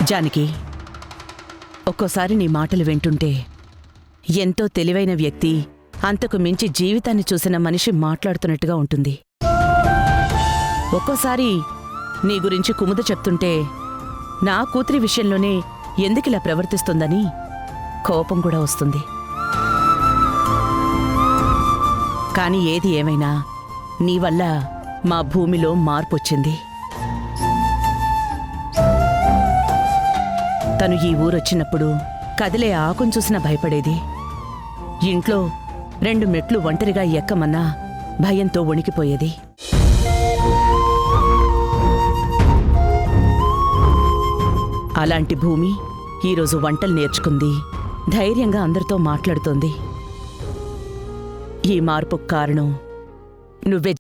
జానకి, ఒక్కోసారి నీ మాటలు వింటుంటే ఎంతో తెలివైన వ్యక్తి, అంతకు మించి జీవితాన్ని చూసిన మనిషి మాట్లాడుతున్నట్టుగా ఉంటుంది. ఒక్కోసారి నీ గురించి కుముద చెప్తుంటే నా కూతురి విషయంలోనే ఎందుకిలా ప్రవర్తిస్తుందని కోపం కూడా వస్తుంది. కాని ఏది ఏమైనా నీ వల్ల మా భూమిలో మార్పొచ్చింది. తను ఈ ఊరొచ్చినప్పుడు కదిలే ఆకును చూసినా భయపడేది. ఇంట్లో 2 మెట్లు ఒంటరిగా ఎక్కమన్నా భయంతో వణికిపోయేది. అలాంటి భూమి ఈరోజు వంటలు నేర్చుకుంది, ధైర్యంగా అందరితో మాట్లాడుతోంది. ఈ మార్పుకు కారణం నువ్వే